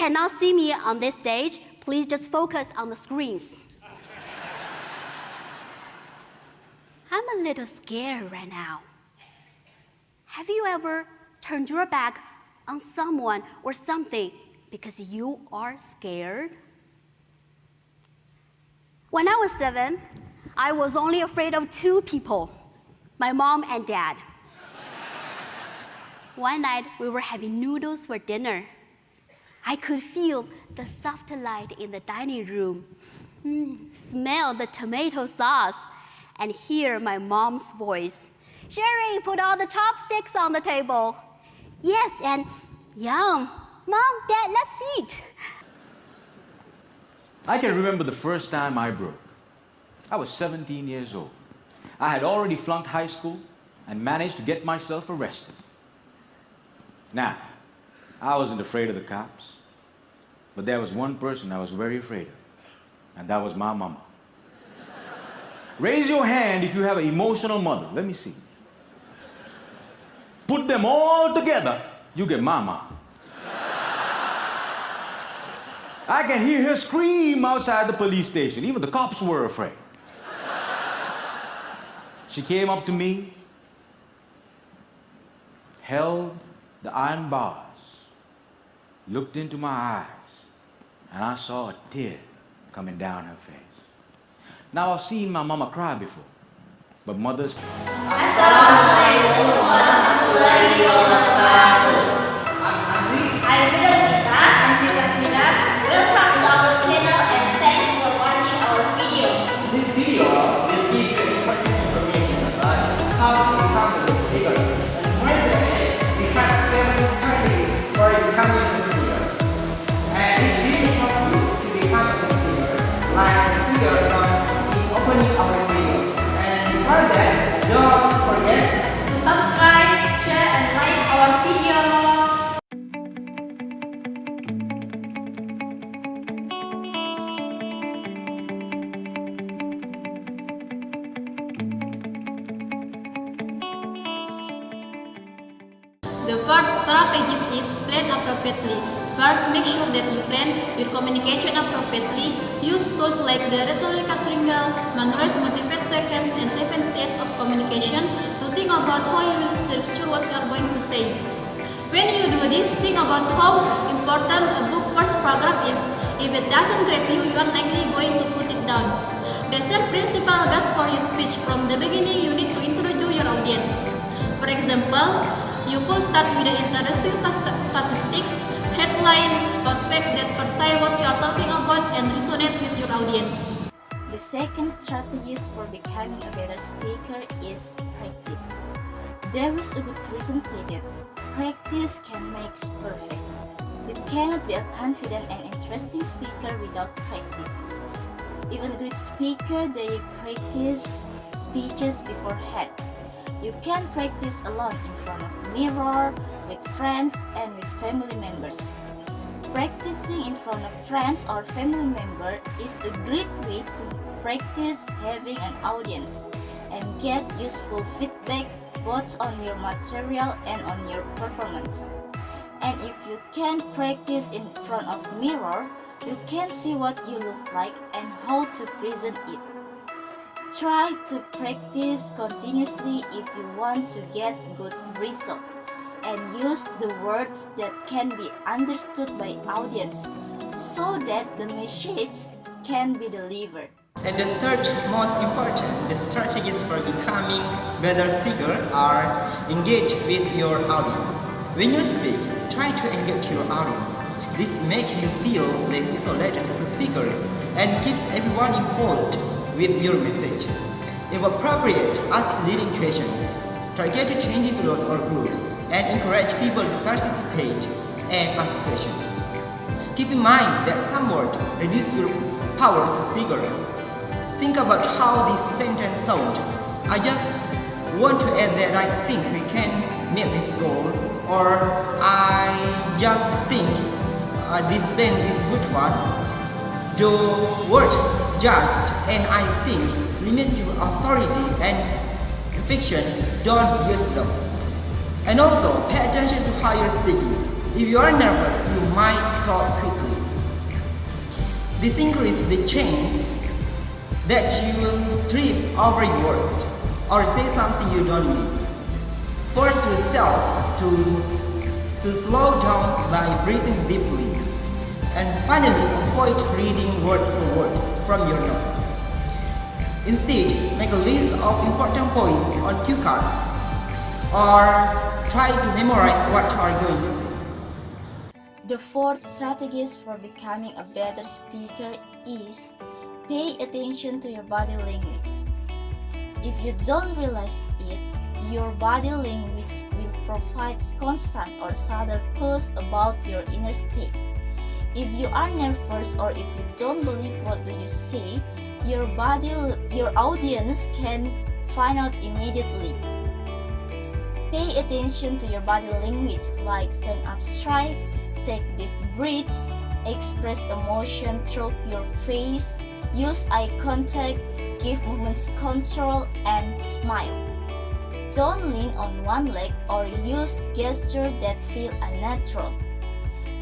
cannot see me on this stage, please just focus on the screens. I'm a little scared right now. Have you ever turned your back on someone or something because you are scared? When I was 7, I was only afraid of 2 people, my mom and dad. One night, we were having noodles for dinner. I could feel the soft light in the dining room, smell the tomato sauce, and hear my mom's voice. Sherry, put all the chopsticks on the table. Yes, and yum. Mom, Dad, let's eat. I can remember the first time I broke. I was 17 years old. I had already flunked high school and managed to get myself arrested. Now, I wasn't afraid of the cops, but there was one person I was very afraid of, and that was my mama. Raise your hand if you have an emotional mother. Let me see. Put them all together, you get mama. I can hear her scream outside the police station. Even the cops were afraid. She came up to me, held the iron bars, looked into my eyes, and I saw a tear coming down her face. Now, I've seen my mama cry before, but mothers... Assalamualaikum warahmatullahi wabarakatuh. I'm Vida. I'm Sita. Welcome to our channel and thanks for watching our video. This video will give you important information about how to become a speaker. And further, we have 7 strategies for becoming a speaker. And it really helps you to become a speaker, like a speaker opening our video. And further, don't forget To subscribe, share and like our video. The first strategy is plan appropriately. First, make sure that you plan your communication appropriately. Use tools like the rhetorical triangle, memorize motivate seconds and 7 C's of communication to think about how you will structure what you are going to say. When you do this, think about how important a book first paragraph is. If it doesn't grab you, you are likely going to put it down. The same principle goes for your speech. From the beginning, you need to introduce your audience. For example, you could start with an interesting statistic, headline, or fact that perceive what you are talking about and resonate with your audience. The second strategy for becoming a better speaker is practice. There is a good reason to say that practice can make perfect. You cannot be a confident and interesting speaker without practice. Even great speakers, they practice speeches beforehand. You can practice alone in front of a mirror, with friends, and with family members. Practicing in front of friends or family members is a great way to practice having an audience and get useful feedback both on your material and on your performance. And if you can practice in front of a mirror, you can see what you look like and how to present it. Try to practice continuously if you want to get good results, and use the words that can be understood by audience so that the message can be delivered. And the third most important, the strategies for becoming better speaker are engage with your audience. When you speak, try to engage your audience. This makes you feel less isolated as a speaker and keeps everyone involved with your message. If appropriate, ask leading questions. Target to individuals or groups and encourage people to participate and ask questions. Keep in mind that some words reduce your power as a speaker. Think about how this sentence sounds. I just want to add that I think we can meet this goal, or I just think this pen is good one. The word just and I think limit your authority and fiction, don't use them. And also pay attention to how you're speaking. If you are nervous, you might talk quickly. This increases the chance that you will trip over your word or say something you don't mean. Force yourself to slow down by breathing deeply. And finally, avoid reading word for word from your notes. Instead, make a list of important points on cue cards or try to memorize what you are going to say. The fourth strategy for becoming a better speaker is pay attention to your body language. If you don't realize it, your body language will provide constant or subtle clues about your inner state. If you are nervous or if you don't believe what do you say, your audience can find out immediately. Pay attention to your body language, like stand up straight, take deep breaths, express emotion through your face, use eye contact, give movements control, and smile. Don't lean on one leg or use gestures that feel unnatural.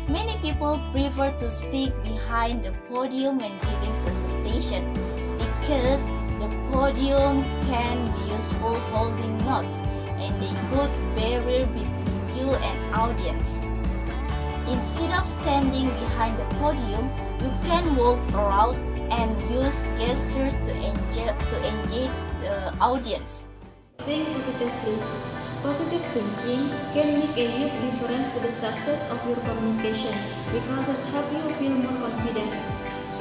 Many people prefer to speak behind the podium when giving presentation because the podium can be useful holding notes and a good barrier between you and audience. Instead of standing behind the podium, you can walk around and use gestures to engage the audience. Think positively. Positive thinking can make a huge difference to the success of your communication because it helps you feel more confident.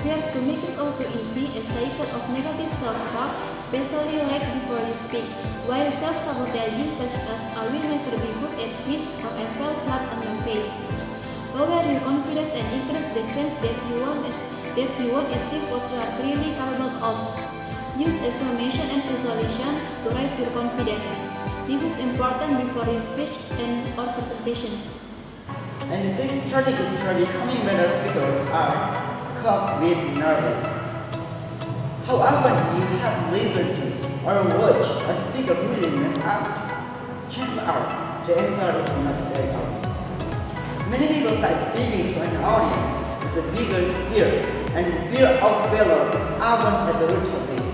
Fears to make it all too easy, a cycle of negative self-talk, especially right before you speak, while self-sabotaging such as I will never be good at this or I fell flat on my face. Lower your confidence and increase the chance that you won't achieve what you are really capable of. Use affirmation and visualization to raise your confidence. This is important before your speech or presentation. And the sixth strategies for becoming better speaker are cope with nervous. How often you have listened to or watched a speaker really mess up? Chances are the answer is not very common. Many people cite speaking to an audience as a biggest fear, and fear of failure is often at the root of this.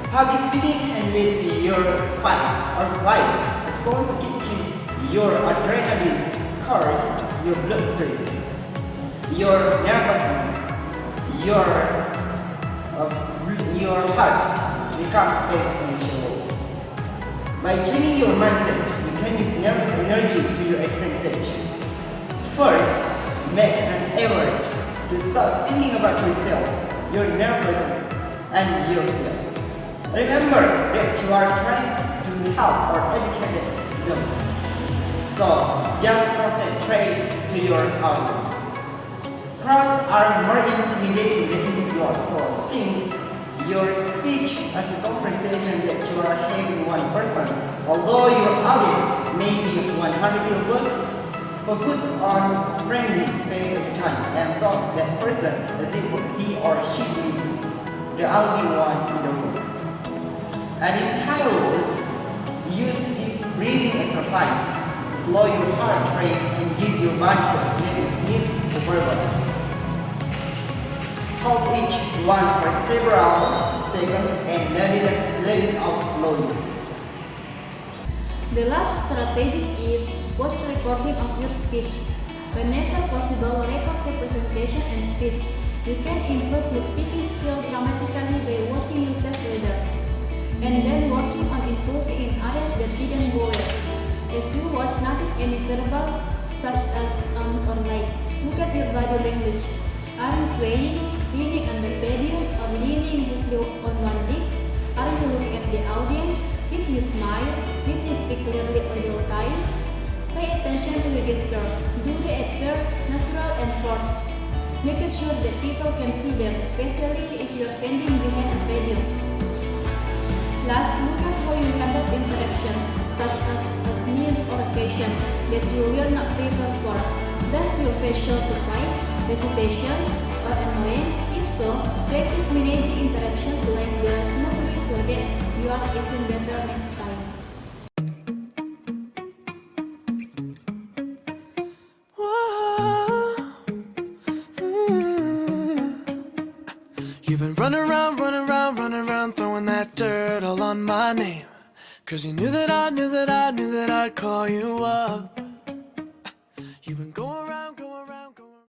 Public speaking can lead to your fight or flight response to kicking your adrenaline course, your bloodstream, your nervousness, your heart becomes fast and shallow. By changing your mindset, you can use nervous energy to your advantage. First, make an effort to stop thinking about yourself, your nervousness, and your fear. Remember that you are trying to help or educate them. So, just concentrate to your audience. Crowds are more intimidating than individuals, so think your speech as a conversation that you are having one person. Although your audience may be 100 people, focus on friendly face at a time and talk that person as if he or she is the only one in the room. And in titles, use deep breathing exercise to slow your heart rate and give your body the oxygen it needs to verbal. Hold each one for several seconds and let it out slowly. The last strategy is watch recording of your speech. Whenever possible, record your presentation and speech. You can improve your speaking skill dramatically by watching yourself later, and then working on improving in areas that didn't go well. As you watch, notice any verbal such as or like. Look at your body language. Are you swaying, leaning on the podium, or leaning heavily on one leg? Are you looking at the audience? Did you smile? Did you speak clearly all times? Pay attention to the gesture. Do they appear natural and forced? Make sure that people can see them, especially if you are standing behind a podium. Last, look at how you handle interaction, such as a sneeze or occasion that you were not prepared for. Does your facial surprise, hesitation, or annoyance? If so, practice managing interruptions like this smoothly so that you are even better next time. You've been running around, throwing that dirt all on my name. 'Cause you knew that I'd call you up. You've been going around